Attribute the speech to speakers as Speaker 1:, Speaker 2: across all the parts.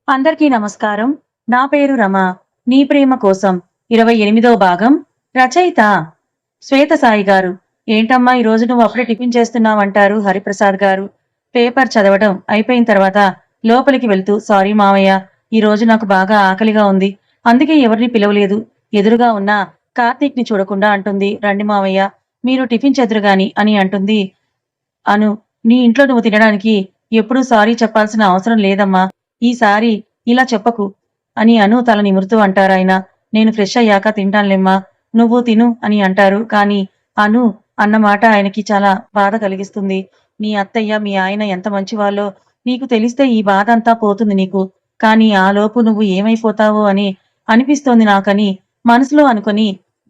Speaker 1: అందరికీ నమస్కారం. నా పేరు రమ. నీ ప్రేమ కోసం 28వ భాగం. రచయిత శ్వేత సాయి గారు. ఏంటమ్మా ఈ రోజు నువ్వు అప్పుడే టిఫిన్ చేస్తున్నావంటారు హరిప్రసాద్ గారు. పేపర్ చదవడం అయిపోయిన తర్వాత లోపలికి వెళ్తూ సారీ మావయ్య, ఈ రోజు నాకు బాగా ఆకలిగా ఉంది. అందుకే ఎవరిని పిలవలేదు. ఎదురుగా ఉన్న కార్తీక్ ని చూడకుండా అంటుంది, రండి మావయ్య మీరు టిఫిన్ చెదురు గాని అని అంటుంది. అను, నీ ఇంట్లో నువ్వు తినడానికి ఎప్పుడూ సారీ చెప్పాల్సిన అవసరం లేదమ్మా. ఈసారి ఇలా చెప్పకు అని అను తల నిమురుతూ అంటారాయన. నేను ఫ్రెష్ అయ్యాక తింటానులేమ్మా, నువ్వు తిను అని అంటారు. కానీ అను అన్నమాట ఆయనకి చాలా బాధ కలిగిస్తుంది. నీ అత్తయ్య మీ ఆయన ఎంత మంచివాళ్ళో నీకు తెలిస్తే ఈ బాధ అంతా పోతుంది నీకు. కానీ ఆలోపు నువ్వు ఏమైపోతావో అని అనిపిస్తోంది నాకని మనసులో అనుకొని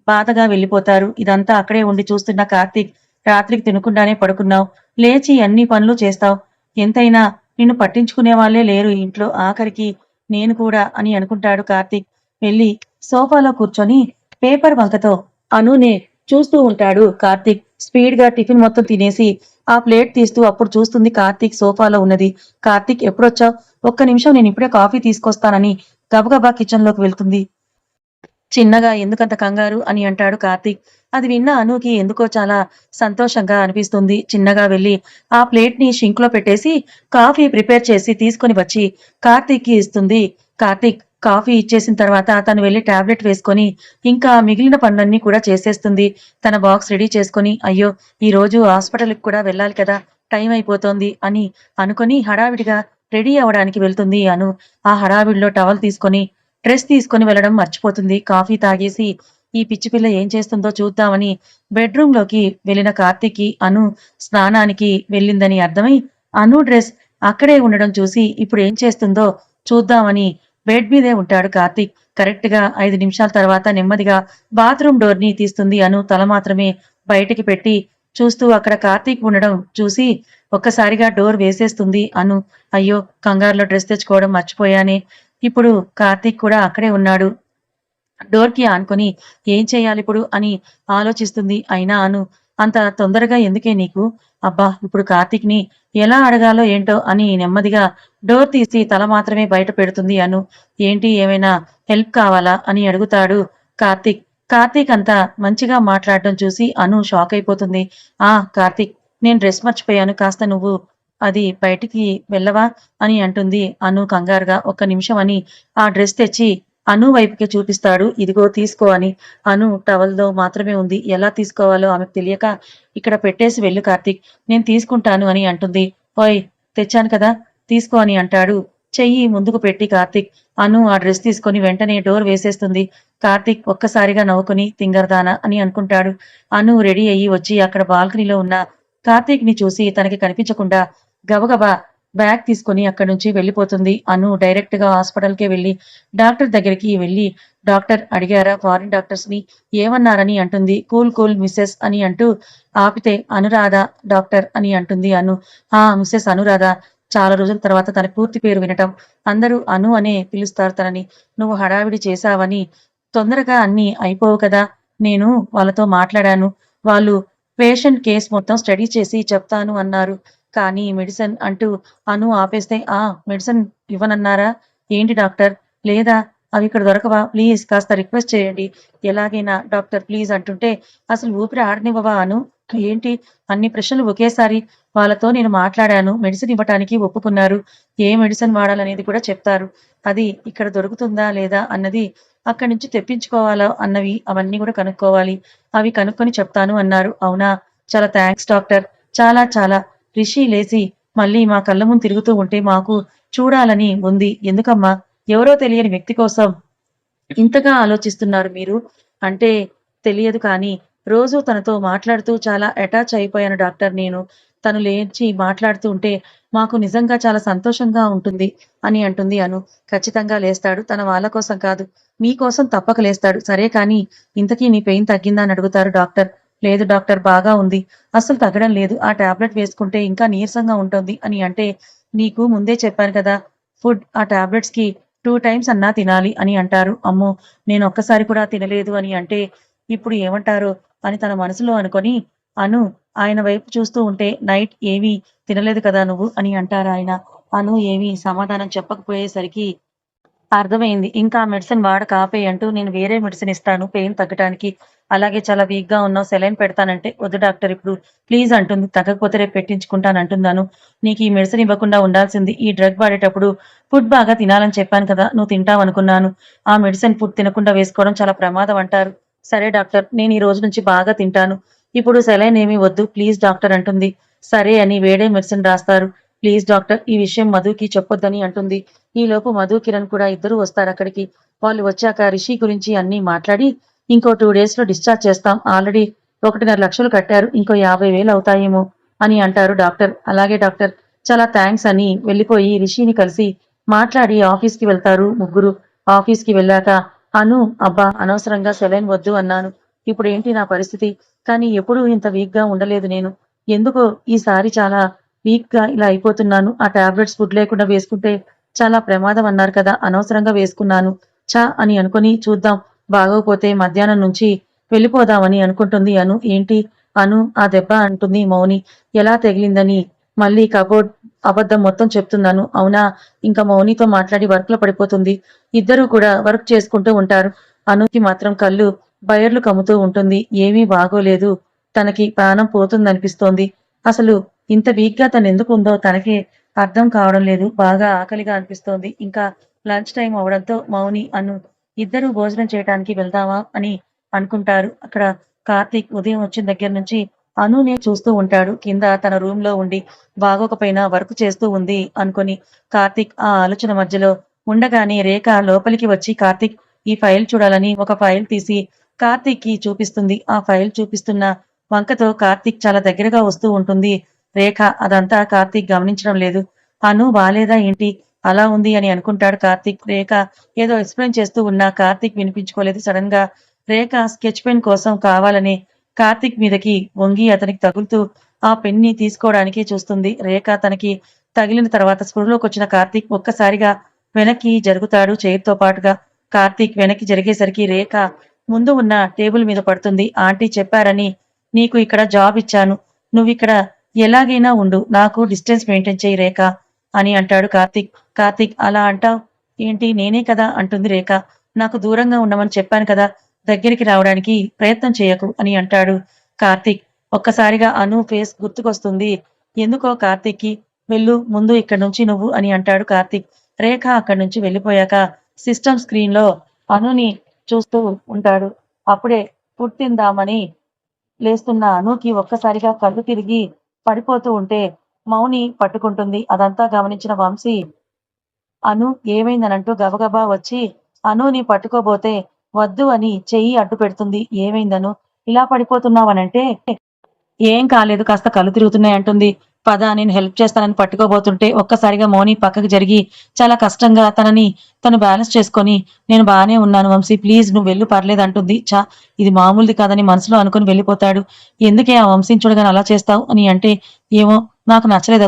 Speaker 1: బాధగా వెళ్ళిపోతారు. ఇదంతా అక్కడే ఉండి చూస్తున్న కార్తీక్, రాత్రికి తినకుండానే పడుకున్నావు, లేచి అన్ని పనులు చేస్తావు, ఎంతైనా నిన్ను పట్టించుకునే వాళ్ళే లేరు ఈ ఇంట్లో, ఆఖరికి నేను కూడా అని అనుకుంటాడు కార్తీక్. వెళ్ళి సోఫాలో కూర్చొని పేపర్ వంకతో అనునే చూస్తూ ఉంటాడు కార్తీక్. స్పీడ్ గా టిఫిన్ మొత్తం తినేసి ఆ ప్లేట్ తీస్తూ అప్పుడు చూస్తుంది కార్తీక్ సోఫాలో ఉన్నది. కార్తీక్ ఎప్పుడొచ్చావు? ఒక్క నిమిషం, నేను ఇప్పుడే కాఫీ తీసుకొస్తానని గబగబా కిచెన్ లోకి వెళ్తుంది. చిన్నగా ఎందుకంత కంగారు అని అంటాడు కార్తీక్. అది విన్న అనుకి ఎందుకో చాలా సంతోషంగా అనిపిస్తుంది. చిన్నగా వెళ్ళి ఆ ప్లేట్ ని షింక్ లో పెట్టేసి కాఫీ ప్రిపేర్ చేసి తీసుకొని వచ్చి కార్తీక్ కి ఇస్తుంది. కార్తీక్ కాఫీ ఇచ్చేసిన తర్వాత తను వెళ్ళి టాబ్లెట్ వేసుకొని ఇంకా మిగిలిన పనులన్నీ కూడా చేసేస్తుంది. తన బాక్స్ రెడీ చేసుకొని, అయ్యో ఈ రోజు హాస్పిటల్కి కూడా వెళ్ళాలి కదా, టైం అయిపోతోంది అని అనుకొని హడావిడిగా రెడీ అవడానికి వెళ్తుంది అను. ఆ హడావిడిలో టవల్ తీసుకొని డ్రెస్ తీసుకొని వెళ్ళడం మర్చిపోతుంది. కాఫీ తాగేసి ఈ పిచ్చి పిల్ల ఏం చేస్తుందో చూద్దామని బెడ్రూమ్ లోకి వెళ్ళిన కార్తీక్ అను స్నానానికి వెళ్ళిందని అర్థమై అను డ్రెస్ అక్కడే ఉండడం చూసి ఇప్పుడు ఏం చేస్తుందో చూద్దామని బెడ్ మీదే ఉంటాడు కార్తీక్. కరెక్ట్ గా 5 నిమిషాల తర్వాత నెమ్మదిగా బాత్రూమ్ డోర్ ని తీస్తుంది అను. తల మాత్రమే బయటికి పెట్టి చూస్తూ అక్కడ కార్తీక్ ఉండడం చూసి ఒక్కసారిగా డోర్ వేసేస్తుంది అను. అయ్యో కంగారులో డ్రెస్ తెచ్చుకోవడం మర్చిపోయానే. ఇప్పుడు కార్తీక్ కూడా అక్కడే ఉన్నాడు. డోర్ కి ఆనుకొని ఏం చెయ్యాలిప్పుడు అని ఆలోచిస్తుంది. అయినా అను, అంత తొందరగా ఎందుకే నీకు? అబ్బా ఇప్పుడు కార్తీక్ ని ఎలా అడగాలో ఏంటో అని నెమ్మదిగా డోర్ తీసి తల మాత్రమే బయట పెడుతుంది అను. ఏంటి, ఏమైనా హెల్ప్ కావాలా అని అడుగుతాడు కార్తీక్. కార్తీక్ అంతా మంచిగా మాట్లాడడం చూసి అను షాక్ అయిపోతుంది. ఆ కార్తీక్, నేను డ్రెస్ మర్చిపోయాను, కాస్త నువ్వు అది బయటికి వెళ్ళవా అని అంటుంది అను కంగారుగా. ఒక్క నిమిషం అని ఆ డ్రెస్ తెచ్చి అను వైపుకి చూపిస్తాడు. ఇదిగో తీసుకో అని. అను టవల్తో మాత్రమే ఉంది. ఎలా తీసుకోవాలో ఆమెకు తెలియక ఇక్కడ పెట్టేసి వెళ్ళు కార్తీక్, నేను తీసుకుంటాను అని అంటుంది. ఓయ్ తెచ్చాను కదా తీసుకో అని అంటాడు చెయ్యి ముందుకు పెట్టి కార్తీక్. అను ఆ డ్రెస్ తీసుకొని వెంటనే డోర్ వేసేస్తుంది. కార్తీక్ ఒక్కసారిగా నవ్వుకొని తింగరదానా అని అనుకుంటాడు. అను రెడీ అయ్యి వచ్చి అక్కడ బాల్కనీలో ఉన్న కార్తీక్ ని చూసి తనకి కనిపించకుండా గబగబా బ్యాగ్ తీసుకొని అక్కడి నుంచి వెళ్ళిపోతుంది. అను డైరెక్ట్ గా హాస్పిటల్ కే వెళ్ళి డాక్టర్ దగ్గరికి వెళ్ళి, డాక్టర్ అడిగారా ఫారిన్ డాక్టర్స్ ని, ఏమన్నారని అంటుంది. కూల్ కూల్ మిస్సెస్ అని అంటూ ఆపితే అనురాధ డాక్టర్ అని అంటుంది అను. ఆ మిస్సెస్ అనురాధ. చాలా రోజుల తర్వాత తన పూర్తి పేరు వినటం. అందరూ అను అనే పిలుస్తారు తనని. నువ్వు హడావిడి చేశావని తొందరగా అన్ని అయిపోవు కదా, నేను వాళ్ళతో మాట్లాడాను, వాళ్ళు పేషెంట్ కేస్ మొత్తం స్టడీ చేసి చెప్తాను అన్నారు. కానీ మెడిసిన్ అంటూ అను ఆపేస్తే, ఆ మెడిసిన్ ఇవ్వనన్నారా ఏంటి డాక్టర్? లేదా అవి ఇక్కడ దొరకవా? ప్లీజ్ కాస్త రిక్వెస్ట్ చేయండి, ఎలాగైనా డాక్టర్ ప్లీజ్ అంటుంటే, అసలు ఊపిరి ఆడనివ్వవా అను? ఏంటి అన్ని ప్రశ్నలు ఒకేసారి? వాళ్ళతో నేను మాట్లాడాను, మెడిసిన్ ఇవ్వటానికి ఒప్పుకున్నారు, ఏ మెడిసిన్ వాడాలనేది కూడా చెప్తారు, అది ఇక్కడ దొరుకుతుందా లేదా అన్నది అక్కడి నుంచి తెప్పించుకోవాలా అన్నవి అవన్నీ కూడా కనుక్కోవాలి, అవి కనుక్కొని చెప్తాను అన్నారు. అవునా, చాలా థ్యాంక్స్ డాక్టర్, చాలా చాలా. రిషి లేచి మళ్ళీ మా కళ్ళ ముందు తిరుగుతూ ఉంటే మాకు చూడాలని ఉంది. ఎందుకమ్మా ఎవరో తెలియని వ్యక్తి కోసం ఇంతగా ఆలోచిస్తున్నారు మీరు అంటే తెలియదు, కానీ రోజు తనతో మాట్లాడుతూ చాలా అటాచ్ అయిపోయాను డాక్టర్ నేను. తను లేచి మాట్లాడుతూ ఉంటే మాకు నిజంగా చాలా సంతోషంగా ఉంటుంది అని అంటుంది అను. ఖచ్చితంగా లేస్తాడు, తన వాళ్ళ కోసం కాదు మీకోసం తప్పక లేస్తాడు. సరే కానీ ఇంతకీ నీ పెయిన్ తగ్గిందా అని అడుగుతారు డాక్టర్. లేదు డాక్టర్, బాగా ఉంది, అసలు తగ్గడం లేదు, ఆ టాబ్లెట్ వేసుకుంటే ఇంకా నీరసంగా ఉంటుంది అని అంటే, నీకు ముందే చెప్పాను కదా ఫుడ్ ఆ టాబ్లెట్స్ కి 2 టైమ్స్ అన్నా తినాలి అని అంటారు. అమ్మో నేను ఒక్కసారి కూడా తినలేదు అని అంటే ఇప్పుడు ఏమంటారో అని తన మనసులో అనుకొని అను ఆయన వైపు చూస్తూ ఉంటే, నైట్ ఏమీ తినలేదు కదా నువ్వు అని అంటారు ఆయన. అను ఏమీ సమాధానం చెప్పకపోయేసరికి అర్థమైంది. ఇంకా ఆ మెడిసిన్ వాడక ఆపేయి అంటూ నేను వేరే మెడిసిన్ ఇస్తాను పెయిన్ తగ్గటానికి. అలాగే చాలా వీక్‌గా ఉన్నావు సెలైన్ పెడతానంటే, "వద్దు డాక్టర్ ఇప్పుడు ప్లీజ్" అంటుంది. "తగ్గకపోతే రేపు పెట్టించుకుంటానంటున్నాను. నీకు ఈ మెడిసిన్ ఇవ్వకుండా ఉండాల్సింది. ఈ డ్రగ్ వాడేటప్పుడు ఫుడ్ బాగా తినాలని చెప్పాను కదా! నువ్వు తింటావనుకున్నాను. ఆ మెడిసిన్ ఫుడ్ తినకుండా వేసుకోవడం చాలా ప్రమాదం అంటారు. సరే డాక్టర్ నేను ఈ రోజు నుంచి బాగా తింటాను. ఇప్పుడు సెలైన్ ఏమీ వద్దు ప్లీజ్ డాక్టర్" అంటుంది. సరే అని వేరే మెడిసిన్ రాస్తారు. "ప్లీజ్ డాక్టర్ ఈ విషయం మధుకి చెప్పొద్దని" అంటుంది. ఈలోపు మధు, కిరణ్ కూడా ఇద్దరూ వస్తారక్కడికి. వాళ్ళు వచ్చాక రిషి గురించి అన్నీ మాట్లాడి, ఇంకో 2 డేస్‌లో డిశ్చార్జ్ చేస్తాం. ఆల్రెడీ 1.5 లక్షలు కట్టారు. ఇంకో 50,000 అవుతాయేమో అని అంటారు డాక్టర్. అలాగే డాక్టర్ చాలా థాంక్స్ అని వెళ్ళిపోయి రిషిని కలిసి మాట్లాడి ఆఫీస్‌కి వెళ్తారు ముగ్గురు. ఆఫీస్‌కి వెళ్ళాక అను, అబ్బా! అనవసరంగా సెలైన్ వద్దు అన్నాను. ఇప్పుడేంటి నా పరిస్థితి? కానీ ఎప్పుడూ ఇంత వీక్‌గా ఉండలేదు నేను. ఎందుకో ఈసారి చాలా వీక్‌గా ఇలా అయిపోతున్నాను. ఆ టాబ్లెట్స్ ఫుడ్ లేకుండా వేసుకుంటే చాలా ప్రమాదం అన్నారు కదా! అనవసరంగా వేసుకున్నాను. ఛ! అని అనుకుని చూద్దాం బాగోకపోతే మధ్యాహ్నం నుంచి వెళ్ళిపోదామని అనుకుంటుంది అను. ఏంటి అను ఆ దెబ్బ అంటుంది మౌని. ఎలా తగిలిందని మళ్ళీ కబోర్డ్ అబద్ధం మొత్తం చెప్తుందను. అవునా? ఇంకా మౌనితో మాట్లాడి వర్క్‌లో పడిపోతుంది. ఇద్దరూ కూడా వర్క్ చేసుకుంటూ ఉంటారు. అనుకి మాత్రం కళ్ళు బయర్లు కమ్ముతూ ఉంటుంది. ఏమీ బాగోలేదు. తనకి ప్రాణం పోతుందనిపిస్తోంది. అసలు ఇంత వీక్‌గా తనెందుకు ఉందో తనకే అర్థం కావడం లేదు. బాగా ఆకలిగా అనిపిస్తోంది. ఇంకా లంచ్ టైమ్ అవ్వడంతో మౌని, అను ఇద్దరూ భోజనం చేయటానికి వెళ్దామా అని అనుకుంటారు. అక్కడ కార్తీక్ ఉదయం వచ్చిన దగ్గర నుంచి అనునే చూస్తూ ఉంటాడు. కింద తన రూమ్‌లో ఉండి బాగోకపోయినా వర్క్ చేస్తూ ఉంది అనుకొని. కార్తీక్ ఆ ఆలోచన మధ్యలో ఉండగానే రేఖ లోపలికి వచ్చి కార్తీక్ ఈ ఫైల్ చూడాలని ఒక ఫైల్ తీసి కార్తీక్‌కి చూపిస్తుంది. ఆ ఫైల్ చూపిస్తున్న వంకతో కార్తీక్ చాలా దగ్గరగా వస్తూ ఉంటుంది. రేఖ అదంతా కార్తీక్ గమనించడం లేదు. అను బాలేదా ఏంటి? అలా ఉంది అని అనుకుంటాడు కార్తీక్. రేఖ ఏదో ఎక్స్‌ప్లెయిన్ చేస్తూ ఉన్నా కార్తీక్ వినిపించుకోలేదు. సడెన్‌గా రేఖ స్కెచ్ పెన్ కోసం కావాలని కార్తీక్ మీదకి వంగి అతనికి తగులుతూ ఆ పెన్‌ని తీసుకోవడానికి చూస్తుంది. రేఖ తనకి తగిలిన తర్వాత స్పృహలోకొచ్చిన కార్తీక్ ఒక్కసారిగా వెనక్కి జరుగుతాడు చైర్‌తో పాటుగా. కార్తీక్ వెనక్కి జరిగేసరికి రేఖ ముందు ఉన్న టేబుల్ మీద పడుతుంది. ఆంటీ చెప్పారని నీకు ఇక్కడ జాబ్ ఇచ్చాను. నువ్విక్కడ ఎలాగైనా ఉండు. నాకు డిస్టెన్స్ మెయింటైన్ చెయ్యి రేఖ అని అంటాడు కార్తీక్. కార్తీక్ అలా అంటావ్ ఏంటి? నేనే కదా అంటుంది రేఖ. నాకు దూరంగా ఉండమని చెప్పాను కదా! దగ్గరికి రావడానికి ప్రయత్నం చేయకు అని అంటాడు కార్తీక్. ఒక్కసారిగా అను ఫేస్ గుర్తుకొస్తుంది. ఎందుకో కార్తీక్‌కి. వెళ్ళు ముందు ఇక్కడి నుంచి నువ్వు అని అంటాడు కార్తీక్. రేఖ అక్కడి నుంచి వెళ్ళిపోయాక సిస్టమ్ స్క్రీన్‌లో అనుని చూస్తూ ఉంటాడు. అప్పుడే ఫుడ్ తిందామని లేస్తున్న అనూకి ఒక్కసారిగా కళ్ళు తిరిగి పడిపోతూ ఉంటే మౌని పట్టుకుంటుంది. అదంతా గమనించిన వంశీ అను ఏమైందనంటూ గబగబా వచ్చి అనూని పట్టుకోబోతే వద్దు అని చెయ్యి అడ్డు పెడుతుంది. ఏమైందను? ఇలా పడిపోతున్నావనంటే ఏం కాలేదు. కాస్త కళ్ళు తిరుగుతున్నాయంటుంది. పద నేను హెల్ప్ చేస్తానని పట్టుకోబోతుంటే ఒక్కసారిగా మౌని పక్కకి జరిగి చాలా కష్టంగా తను బ్యాలెన్స్ చేసుకొని నేను బానే ఉన్నాను వంశీ ప్లీజ్ నువ్వు వెళ్ళు పర్లేదంటుంది. ఇది మామూలుది కాదని మనసులో అనుకుని వెళ్ళిపోతాడు. ఎందుకే ఆ వంశీని చూడగానే అలా చేస్తావు అని అంటే ఏమో నాకు నచ్చలేదు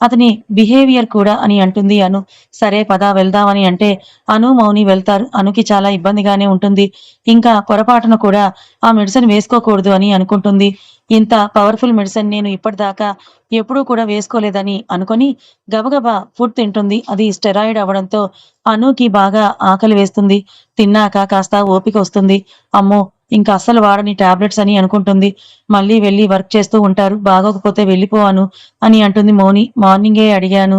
Speaker 1: అతని బిహేవియర్ కూడా అని అంటుంది అను. సరే పద వెళ్దామని అంటే అను, మౌని వెళ్తారు. అనుకి చాలా ఇబ్బందిగానే ఉంటుంది. ఇంకా పొరపాటున కూడా ఆ మెడిసిన్ వేసుకోకూడదు అని అనుకుంటుంది. ఇంత పవర్‌ఫుల్ మెడిసిన్ నేను ఇప్పటిదాకా ఎప్పుడూ కూడా వేసుకోలేదని అనుకొని గబగబా ఫుడ్ తింటుంది. అది స్టెరాయిడ్ అవ్వడంతో అనూకి బాగా ఆకలి వేస్తుంది. తిన్నాక కాస్త ఓపిక వస్తుంది. అమ్మో! ఇంక అస్సలు వాడని టాబ్లెట్స్ అని అనుకుంటుంది. మళ్ళీ వెళ్లి వర్క్ చేస్తూ ఉంటారు. బాగోకపోతే వెళ్ళిపో అను అని అంటుంది మౌని. మార్నింగే అడిగాను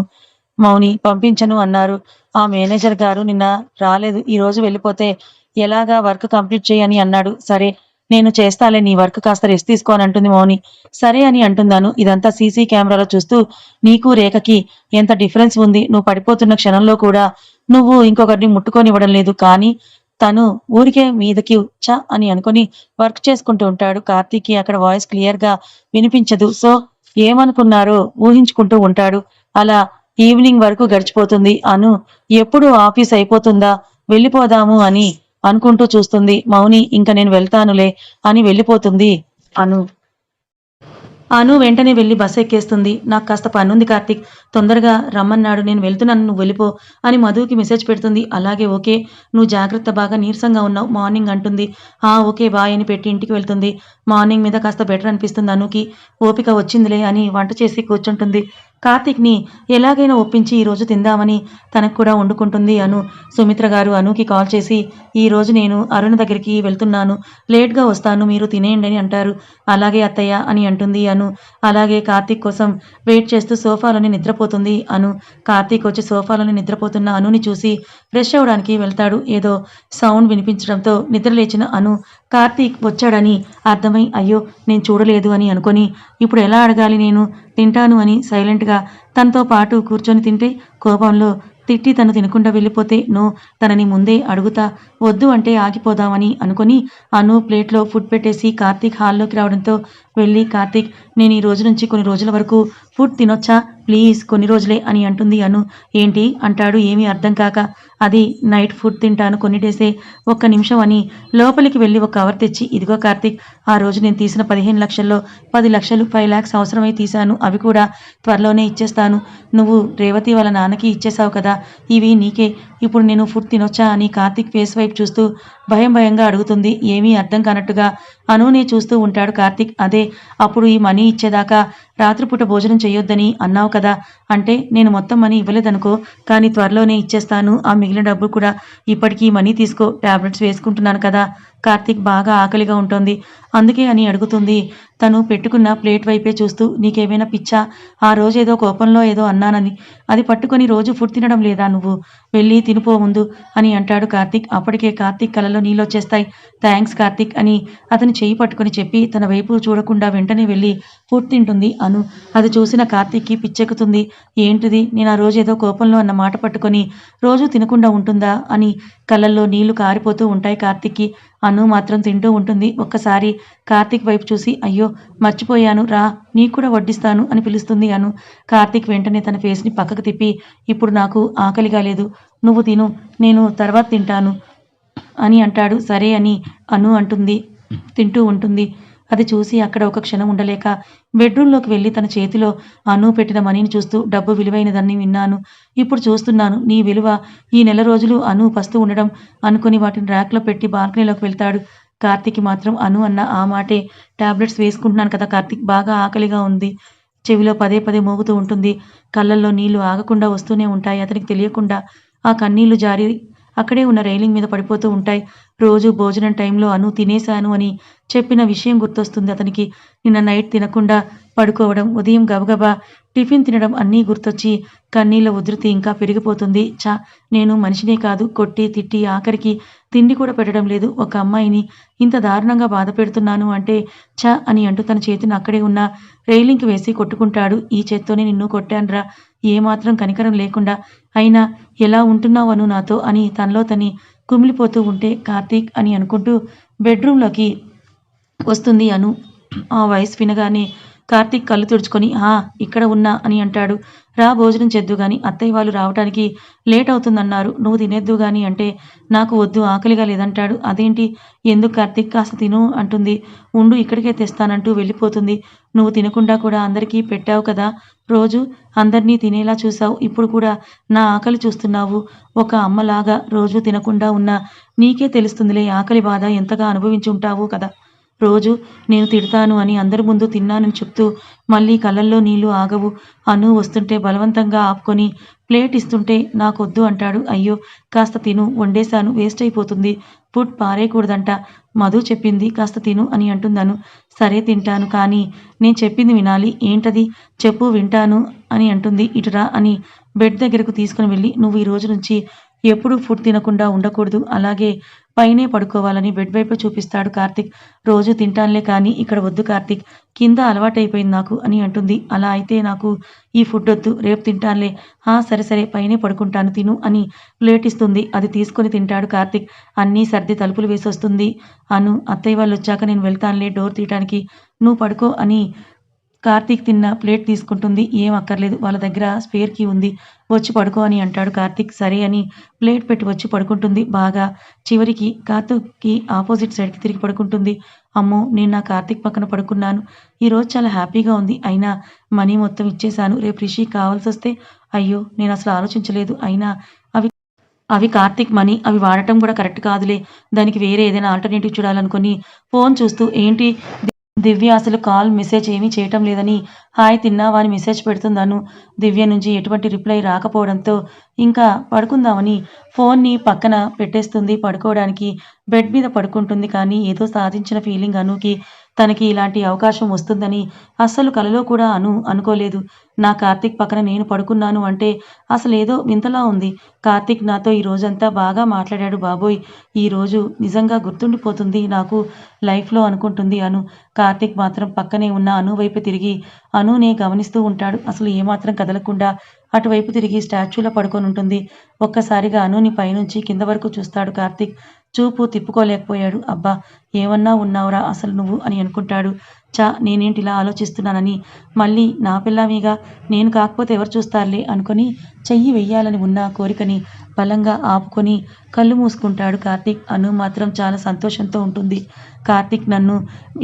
Speaker 1: మౌని పంపించను అన్నారు. ఆ మేనేజర్ గారు నిన్న రాలేదు. ఈరోజు వెళ్ళిపోతే ఎలాగా వర్క్ కంప్లీట్ చెయ్యి అని అన్నాడు. సరే నేను చేస్తాలే నీ వర్క్ కాస్త రెస్ట్ తీసుకో అని అంటుంది మౌని. సరే అని అంటున్నాను. ఇదంతా సీసీ కెమెరాలో చూస్తూ నీకు రేఖకి ఎంత డిఫరెన్స్ ఉంది. నువ్వు పడిపోతున్న క్షణంలో కూడా నువ్వు ఇంకొకరిని ముట్టుకోనివ్వడం లేదు. కానీ తను ఊరికే మీదకి అని అనుకొని వర్క్ చేసుకుంటూ ఉంటాడు. కార్తీక్‌కి అక్కడ వాయిస్ క్లియర్‌గా వినిపించదు. సో ఏమనుకున్నారో ఊహించుకుంటూ ఉంటాడు. అలా ఈవినింగ్ వరకు గడిచిపోతుంది. అను ఎప్పుడు ఆఫీస్ అయిపోతుందా? వెళ్ళిపోదాము అని అనుకుంటూ చూస్తుంది. మౌని ఇంక నేను వెళ్తానులే అని వెళ్ళిపోతుంది అను. అను వెంటనే వెళ్లి బస్ ఎక్కేస్తుంది. నాకు కాస్త పనుంది కార్తీక్. తొందరగా రమ్మన్నాడు. నేను వెళ్తున్నాను నువ్వు వెళ్ళిపో అని మధుకి మెసేజ్ పెడుతుంది. అలాగే ఓకే. నువ్వు జాగ్రత్త బాగా నీరసంగా ఉన్నావు మార్నింగ్ అంటుంది. ఓకే బాయ్ అని పెట్టి ఇంటికి వెళ్తుంది. మార్నింగ్ మీద కాస్త బెటర్ అనిపిస్తుంది అనుకి. ఓపిక వచ్చిందిలే అని వంట చేసి కూర్చుంటుంది. కార్తీక్ని ఎలాగైనా ఒప్పించి ఈరోజు తిందామని తనకు కూడా వండుకుంటుంది అను. సుమిత్ర గారు అనుకి కాల్ చేసి, ఈరోజు నేను అరుణ్ దగ్గరికి వెళ్తున్నాను, లేట్గా వస్తాను, మీరు తినేయండి అని అంటారు. అలాగే అత్తయ్య అని అంటుంది అను. అలాగే కార్తీక్ కోసం వెయిట్ చేస్తూ సోఫాలోని నిద్రపోతుంది అను. కార్తీక్ వచ్చి సోఫాలోని నిద్రపోతున్న అనుని చూసి ఫ్రెష్ అవ్వడానికి వెళ్తాడు. ఏదో సౌండ్ వినిపించడంతో నిద్రలేచిన అను కార్తీక్ వచ్చాడని అర్థమై, అయ్యో నేను చూడలేదు అని అనుకొని, ఇప్పుడు ఎలా అడగాలి, నేను తింటాను అని సైలెంట్గా తనతో పాటు కూర్చొని తింటే, కోపంలో తిట్టి తను తినకుండా వెళ్ళిపోతే, నో తనని ముందే అడుగుతా, వద్దు అంటే ఆగిపోదామని అనుకొని అను ప్లేట్లో ఫుడ్ పెట్టేసి కార్తీక్ హాల్లోకి రావడంతో వెళ్ళి, కార్తీక్ నేను ఈ రోజు నుంచి కొన్ని రోజుల వరకు ఫుడ్ తినొచ్చా ప్లీజ్, కొన్ని రోజులే అని అంటుంది అను. ఏంటి అంటాడు ఏమీ అర్థం కాక. అది నైట్ ఫుడ్ తింటాను కొన్ని డేసే, ఒక్క నిమిషం అని లోపలికి వెళ్ళి ఒక కవర్ తెచ్చి, ఇదిగో కార్తీక్, ఆ రోజు నేను తీసిన 15 లక్షల్లో 10 లక్షలు 5 lakhs అవసరమై తీశాను, అవి కూడా త్వరలోనే ఇచ్చేస్తాను, నువ్వు రేవతి వాళ్ళ నాన్నకి ఇచ్చేసావు కదా, ఇవి నీకే, ఇప్పుడు నేను ఫుడ్ తినొచ్చా అని కార్తీక్ ఫేస్ వైపు చూస్తూ భయంగా అడుగుతుంది. ఏమీ అర్థం కానట్టుగా అనునే చూస్తూ ఉంటాడు కార్తీక్. అదే అప్పుడు ఈ మనీ ఇచ్చేదాకా రాత్రిపూట భోజనం చేయొద్దని అన్నావు కదా, అంటే నేను మొత్తం మనీ ఇవ్వలేదనుకో, కానీ త్వరలోనే ఇచ్చేస్తాను, ఆ మిగిలిన డబ్బు కూడా ఇప్పటికీ మనీ తీసుకో, టాబ్లెట్స్ వేసుకుంటున్నాను కదా. కార్తీక్ బాగా ఆకలిగా ఉంటుంది, అందుకే అని అడుగుతుంది. తను పెట్టుకున్న ప్లేట్ వైపే చూస్తూ, నీకేమైనా పిచ్చా, ఆ రోజు ఏదో కోపంలో ఏదో అన్నానని అది పట్టుకొని రోజు ఫుడ్ తినడం లేదా నువ్వు, వెళ్ళి తినిపో ముందు అని అంటాడు కార్తీక్. అప్పటికే కార్తీక్ కళ్ళలో నీళ్ళొచ్చేస్తాయి. థ్యాంక్స్ కార్తీక్ అని అతని చేయి పట్టుకొని చెప్పి తన వైపు చూడకుండా వెంటనే వెళ్ళి ఫుడ్ తింటుంది అను. అది చూసిన కార్తీక్కి పిచ్చెక్కుతుంది. ఏంటిది, నేను ఆ రోజు ఏదో కోపంలో అన్న మాట పట్టుకొని రోజు తినకుండా ఉంటుందా అని కళ్ళల్లో నీళ్లు కారిపోతూ ఉంటాయి కార్తీక్కి. అను మాత్రం తింటూ ఉంటుంది. ఒక్కసారి కార్తీక్ వైపు చూసి, అయ్యో మర్చిపోయాను రా, నీకు కూడా వడ్డిస్తాను అని పిలుస్తుంది అను. కార్తీక్ వెంటనే తన ఫేస్ని పక్కకు తిప్పి, ఇప్పుడు నాకు ఆకలిగా లేదు, నువ్వు తిను, నేను తర్వాత తింటాను అని అంటాడు. సరే అని అను అంటుంది, తింటూ ఉంటుంది. అది చూసి అక్కడ ఒక క్షణం ఉండలేక బెడ్రూమ్లోకి వెళ్ళి తన చేతిలో అను పెట్టిన మనీని చూస్తూ, డబ్బు విలువైనదని విన్నాను, ఇప్పుడు చూస్తున్నాను నీ విలువ, ఈ నెల రోజులు అను పస్తూ ఉండడం అనుకుని వాటిని ర్యాక్లో పెట్టి బాల్కనీలోకి వెళ్తాడు. కార్తీక్ మాత్రం అను అన్న ఆ మాటే, టాబ్లెట్స్ వేసుకుంటున్నాను కదా కార్తీక్, బాగా ఆకలిగా ఉంది, చెవిలో పదే మోగుతూ ఉంటుంది. కళ్ళల్లో నీళ్లు ఆగకుండా వస్తూనే ఉంటాయి. అతనికి తెలియకుండా ఆ కన్నీళ్లు జారి అక్కడే ఉన్న రైలింగ్ మీద పడిపోతూ ఉంటాయి. రోజు భోజనం టైంలో అను తినేశాను అని చెప్పిన విషయం గుర్తొస్తుంది అతనికి. నిన్న నైట్ తినకుండా పడుకోవడం, ఉదయం గబగబా టిఫిన్ తినడం అన్నీ గుర్తొచ్చి కన్నీళ్ళ ఉధృతి ఇంకా పెరిగిపోతుంది. నేను మనిషినే కాదు, కొట్టి తిట్టి ఆఖరికి తిండి కూడా పెట్టడం లేదు, ఒక అమ్మాయిని ఇంత దారుణంగా బాధ పెడుతున్నాను అంటే అని అంటూ తన చేతిని అక్కడే ఉన్న రైలింగ్కి వేసి కొట్టుకుంటాడు. ఈ చేత్తోనే నిన్ను కొట్టానురా, ఏమాత్రం కనికరం లేకుండా, అయినా ఎలా ఉంటున్నావను నాతో అని తనలో తని కుమిలిపోతూ ఉంటే, కార్తీక్ అని అనుకుంటూ బెడ్రూమ్లోకి వస్తుంది అను. ఆ వాయిస్ వినగానే కార్తీక్ కళ్ళు తుడుచుకొని, ఇక్కడ ఉన్నా అని అంటాడు. రా భోజనం చేద్దు గాని, అత్తయ్య వాళ్ళు రావటానికి లేట్ అవుతుందన్నారు, నువ్వు తినేద్దు గాని అంటే, నాకు వద్దు ఆకలిగా లేదంటాడు. అదేంటి, ఎందుకు కార్తీక్, కాస్త తిను అంటుంది. ఉండు ఇక్కడికే తెస్తానంటూ వెళ్ళిపోతుంది. నువ్వు తినకుండా కూడా అందరికీ పెట్టావు కదా, రోజు అందరినీ తినేలా చూసావు, ఇప్పుడు కూడా నా ఆకలి చూస్తున్నావు, ఒక అమ్మలాగా రోజు తినకుండా ఉన్నా నీకే తెలుస్తుందిలే ఆకలి బాధ ఎంతగా అనుభవించి ఉంటావు కదా, రోజు నేను తిడతాను అని అందరి ముందు తిన్నానని చెప్తూ మళ్ళీ కళ్ళల్లో నీళ్లు ఆగవు. అను వస్తుంటే బలవంతంగా ఆపుకొని ప్లేట్ ఇస్తుంటే నాకొద్దు అంటాడు. అయ్యో కాస్త తిను, వండేశాను, వేస్ట్ అయిపోతుంది, ఫుడ్ పారేయకూడదంట, మధు చెప్పింది, కాస్త తిను అని అంటుందను. సరే తింటాను, కానీ నేను చెప్పింది వినాలి, ఏంటది చెప్పు, వింటాను అని అంటుంది. ఇటురా అని బెడ్ దగ్గరకు తీసుకుని వెళ్ళి, నువ్వు ఈ రోజు నుంచి ఎప్పుడూ ఫుడ్ తినకుండా ఉండకూడదు, అలాగే పైనే పడుకోవాలని బెడ్ వైపు చూపిస్తాడు కార్తీక్. రోజు తింటానులే కానీ ఇక్కడ వద్దు కార్తీక్, కింద అలవాటైపోయింది నాకు అని అంటుంది. అలా అయితే నాకు ఈ ఫుడ్ వద్దు, రేపు తింటానులే, సరే పైనే పడుకుంటాను, తిను అని ప్లేట్ ఇస్తుంది. అది తీసుకొని తింటాడు కార్తీక్. అన్నీ సర్ది తలుపులు వేసి వస్తుంది అను. అత్తయ్య వాళ్ళు వచ్చాక నేను వెళ్తానులే డోర్ తీయటానికి, నువ్వు పడుకో అని కార్తీక్ తిన్న ప్లేట్ తీసుకుంటుంది. ఏం అక్కర్లేదు, వాళ్ళ దగ్గర స్పేర్ కీ ఉంది, వచ్చి పడుకో అని అంటాడు కార్తీక్. సరే అని ప్లేట్ పెట్టి వచ్చి పడుకుంటుంది. బాగా చివరికి కార్తీక్కి ఆపోజిట్ సైడ్కి తిరిగి పడుకుంటుంది. అమ్మో నేను నా కార్తీక్ పక్కన పడుకున్నాను, ఈరోజు చాలా హ్యాపీగా ఉంది, అయినా మనీ మొత్తం ఇచ్చేశాను, రేపు రిషి కావాల్సి వస్తే, అయ్యో నేను అసలు ఆలోచించలేదు, అయినా అవి కార్తీక్ మనీ, అవి వాడటం కూడా కరెక్ట్ కాదులే, దానికి వేరే ఏదైనా ఆల్టర్నేటివ్ చూడాలనుకుని ఫోన్ చూస్తూ, ఏంటి దివ్య అసలు కాల్, మెసేజ్ ఏమీ చేయటం లేదని హాయ్ తిన్నావా అని మెసేజ్ పెడుతుందను. దివ్య నుంచి ఎటువంటి రిప్లై రాకపోవడంతో ఇంకా పడుకుందామని ఫోన్ని పక్కన పెట్టేస్తుంది. పడుకోవడానికి బెడ్ మీద పడుకుంటుంది. కానీ ఏదో సాధించిన ఫీలింగ్ అనుకి. తనకి ఇలాంటి అవకాశం వస్తుందని అస్సలు కలలో కూడా అనుకోలేదు. నా కార్తీక్ పక్కన నేను పడుకున్నాను అంటే అసలేదో వింతలా ఉంది. కార్తీక్ నాతో ఈ రోజంతా బాగా మాట్లాడాడు బాబోయ్! ఈరోజు నిజంగా గుర్తుండిపోతుంది నాకు లైఫ్‌లో అనుకుంటుంది అను. కార్తీక్ మాత్రం పక్కనే ఉన్న అను వైపు తిరిగి అనునే గమనిస్తూ ఉంటాడు. అసలు ఏమాత్రం కదలకుండా అటువైపు తిరిగి స్టాచ్యూలా పడుకొనుంటుంది. ఒక్కసారిగా అనుని పైనుంచి కింద వరకు చూస్తాడు కార్తీక్. చూపు తిప్పుకోలేకపోయాడు. అబ్బా! ఏమన్నా ఉన్నావురా అసలు నువ్వు అని అనుకుంటాడు. నేనేంటిలా ఆలోచిస్తున్నానని మళ్ళీ నా పిల్లమేగా, నేను కాకపోతే ఎవరు చూస్తారులే అనుకొని చెయ్యి వెయ్యాలని ఉన్న కోరికని బలంగా ఆపుకొని కళ్ళు మూసుకుంటాడు కార్తీక్. అను మాత్రం చాలా సంతోషంతో ఉంటుంది. కార్తీక్ నన్ను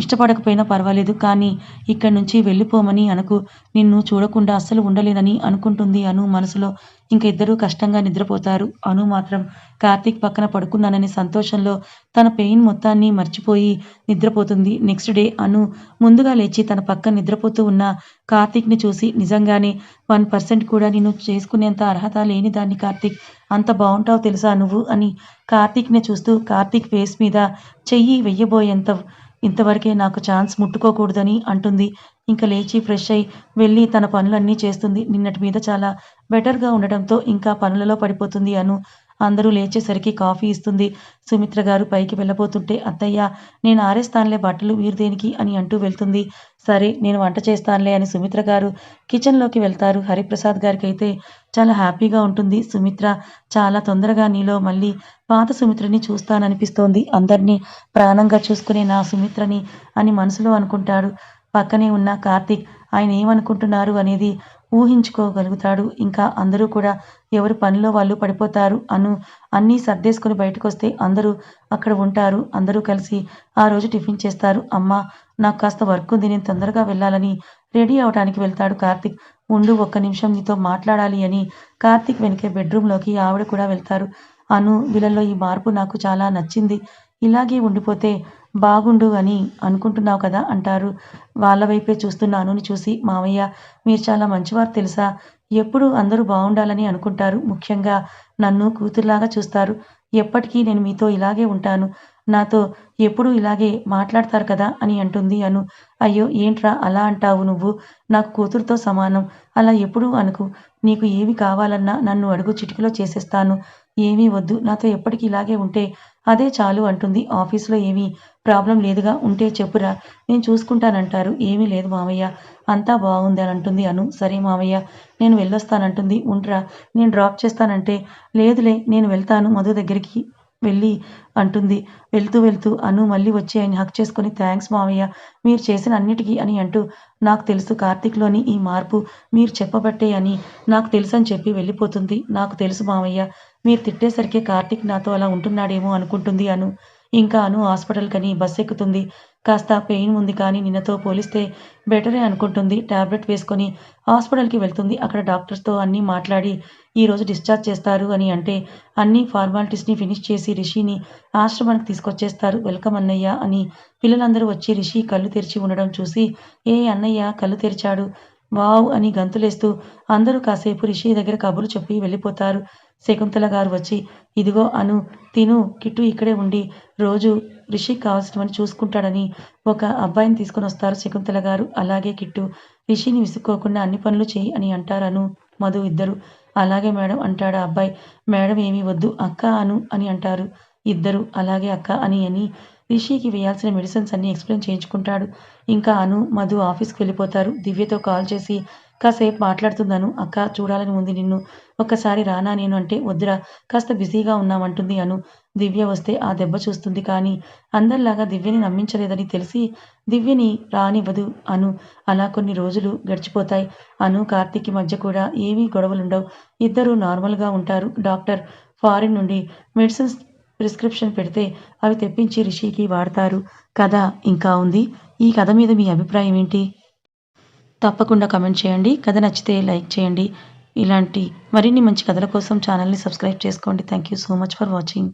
Speaker 1: ఇష్టపడకపోయినా పర్వాలేదు, కానీ ఇక్కడి నుంచి వెళ్ళిపోమని అనకు. నిన్ను చూడకుండా అస్సలు ఉండలేనని అనుకుంటుంది అను మనసులో. ఇంక ఇద్దరూ కష్టంగా నిద్రపోతారు. అను మాత్రం కార్తీక్ పక్కన పడుకున్నాననే సంతోషంలో తన పెయిన్ మొత్తాన్ని మర్చిపోయి నిద్రపోతుంది. నెక్స్ట్ డే అను ముందుగా లేచి తన పక్కన నిద్రపోతూ ఉన్న కార్తీక్‌ని చూసి నిజంగానే 1% కూడా నిన్ను చేసుకునేంత అర్హత లేనిదాన్ని కార్తీక్. అంత బావుంటావు తెలుసా నువ్వు అని కార్తీక్‌ని చూస్తూ కార్తీక్ ఫేస్ మీద చెయ్యి వెయ్యబోయేంత ఇంతవరకే నాకు ఛాన్స్ ముట్టుకోకూడదని అంటుంది. ఇంక లేచి ఫ్రెష్ అయ్యి వెళ్ళి తన పనులన్నీ చేస్తుంది. నిన్నటి మీద చాలా బెటర్‌గా ఉండడంతో ఇంకా పనులలో పడిపోతుంది అను. అందరూ లేచేసరికి కాఫీ ఇస్తుంది. సుమిత్ర గారు పైకి వెళ్ళబోతుంటే అత్తయ్య నేను ఆరేస్తానులే బట్టలు, మీరు దేనికి అని అంటూ వెళ్తుంది. సరే నేను వంట చేస్తానులే అని సుమిత్ర గారు కిచెన్‌లోకి వెళ్తారు. హరిప్రసాద్ గారికైతే చాలా హ్యాపీగా ఉంటుంది. సుమిత్ర చాలా తొందరగా నీలో మళ్ళీ పాత సుమిత్రని చూస్తాననిపిస్తోంది. అందరినీ ప్రాణంగా చూసుకునే నా సుమిత్రని అని మనసులో అనుకుంటాడు. పక్కనే ఉన్న కార్తీక్ ఆయన ఏమనుకుంటున్నారు అనేది ఊహించుకోగలుగుతాడు. ఇంకా అందరూ కూడా ఎవరి పనిలో వాళ్ళు పడిపోతారు. అను అన్నీ సర్దేసుకొని బయటకొస్తే అందరూ అక్కడ ఉంటారు. అందరూ కలిసి ఆ రోజు టిఫిన్ చేస్తారు. అమ్మా నాకు కాస్త వర్క్ ఉంది, నేను తొందరగా వెళ్ళాలని రెడీ అవ్వటానికి వెళ్తాడు కార్తీక్. ఉండు ఒక్క నిమిషం నీతో మాట్లాడాలి అని కార్తీక్ వెనకే బెడ్రూమ్‌లోకి ఆవిడ కూడా వెళ్తారు. అను వీళ్ళలో ఈ మార్పు నాకు చాలా నచ్చింది. ఇలాగే ఉండిపోతే బాగుండు అని అనుకుంటున్నావు కదా అంటారు. వాళ్ళ వైపే చూస్తున్న అనుని చూసి మావయ్య మీరు చాలా మంచివారు తెలుసా? ఎప్పుడూ అందరూ బావుండాలని అనుకుంటారు. ముఖ్యంగా నన్ను కూతురులాగా చూస్తారు. ఎప్పటికీ నేను మీతో ఇలాగే ఉంటాను. నాతో ఎప్పుడూ ఇలాగే మాట్లాడతారు కదా అని అంటుంది అను. అయ్యో ఏంట్రా అలా అంటావు నువ్వు? నాకు కూతురుతో సమానం. అలా ఎప్పుడూ అనకు. నీకు ఏమి కావాలన్నా నన్ను అడుగు, చిటికెలో చేసేస్తాను. ఏమీ వద్దు, నాతో ఎప్పటికీ ఇలాగే ఉంటే అదే చాలు అంటుంది. ఆఫీస్‌లో ఏమీ ప్రాబ్లమ్ లేదుగా, ఉంటే చెప్పురా నేను చూసుకుంటానంటారు. ఏమీ లేదు మావయ్య అంతా బావుంది అని అంటుంది అను. సరే మావయ్య నేను వెళ్ళొస్తానంటుంది. ఉండురా నేను డ్రాప్ చేస్తానంటే లేదులే నేను వెళ్తాను మధు దగ్గరికి వెళ్ళి అంటుంది. వెళ్తూ అను మళ్ళీ వచ్చి ఆయన్ని హగ్ చేసుకొని థాంక్స్ మావయ్య మీరు చేసిన అన్నిటికీ అని అంటూ నాకు తెలుసు కార్తీక్‌లోని ఈ మార్పు మీరు చెప్పబట్టే అని నాకు తెలుసని చెప్పి వెళ్ళిపోతుంది. నాకు తెలుసు మావయ్య మీరు తిట్టేసరికే కార్తీక్ నాతో అలా ఉంటున్నాడేమో అనుకుంటుంది అను. ఇంకా అను హాస్పిటల్‌కని బస్సెక్కుతుంది. కాస్త పెయిన్ ఉంది కానీ నిన్నతో పోలిస్తే బెటరే అనుకుంటుంది. టాబ్లెట్ వేసుకొని హాస్పిటల్‌కి వెళ్తుంది. అక్కడ డాక్టర్స్‌తో అన్నీ మాట్లాడి ఈరోజు డిశ్చార్జ్ చేస్తారు అని అంటే అన్ని ఫార్మాలిటీస్‌ని ఫినిష్ చేసి రిషిని ఆశ్రమానికి తీసుకొచ్చేస్తారు. వెల్కమ్ అన్నయ్య అని పిల్లలందరూ వచ్చి రిషి కళ్ళు తెరిచి ఉండడం చూసి ఏ అన్నయ్య కళ్ళు తెరిచాడు వావ్ అని గంతులేస్తూ అందరూ కాసేపు రిషి దగ్గర కబుర్లు చెప్పి వెళ్ళిపోతారు. శకుంతల గారు వచ్చి ఇదిగో అను తిను, కిట్టు ఇక్కడే ఉండి రోజు రిషికి కావాల్సినవన్నీ చూసుకుంటాడని ఒక అబ్బాయిని తీసుకొని వస్తారు శకుంతల గారు. అలాగే కిట్టు రిషిని విసుక్కోకుండా అన్ని పనులు చెయ్యి అని అంటారు అను, మధు ఇద్దరు. అలాగే మేడం అంటాడు ఆ అబ్బాయి. మేడం ఏమీ వద్దు అక్క అను అని అంటారు ఇద్దరు. అలాగే అక్క అని రిషికి వేయాల్సిన మెడిసిన్స్ అన్నీ ఎక్స్‌ప్లెయిన్ చేయించుకుంటాడు. ఇంకా అను, మధు ఆఫీస్‌కి వెళ్ళిపోతారు. దివ్యతో కాల్ చేసి కాసేపు మాట్లాడుతుందను. అక్క చూడాలని ఉంది నిన్ను, ఒక్కసారి రానా నేను అంటే వద్దురా కాస్త బిజీగా ఉన్నామంటుంది అను. దివ్య వస్తే ఆ దెబ్బ చూస్తుంది. కానీ అందరిలాగా దివ్యని నమ్మించలేదని తెలిసి దివ్యని రానివ్వదు అను. అలా కొన్ని రోజులు గడిచిపోతాయి. అను కార్తీక్‌కి మధ్య కూడా ఏమీ గొడవలుండవు. ఇద్దరూ నార్మల్‌గా ఉంటారు. డాక్టర్ ఫారిన్ నుండి మెడిసిన్స్ ప్రిస్క్రిప్షన్ పెడితే అవి తెప్పించి రిషికి వాడతారు. కథ ఇంకా ఉంది. ఈ కథ మీద మీ అభిప్రాయం ఏంటి? తప్పకుండా కామెంట్ చేయండి. కథ నచ్చితే లైక్ చేయండి. ఇలాంటి మరిన్ని మంచి కథల కోసం ఛానల్‌ని సబ్స్క్రైబ్ చేసుకోండి. Thank you so much for watching.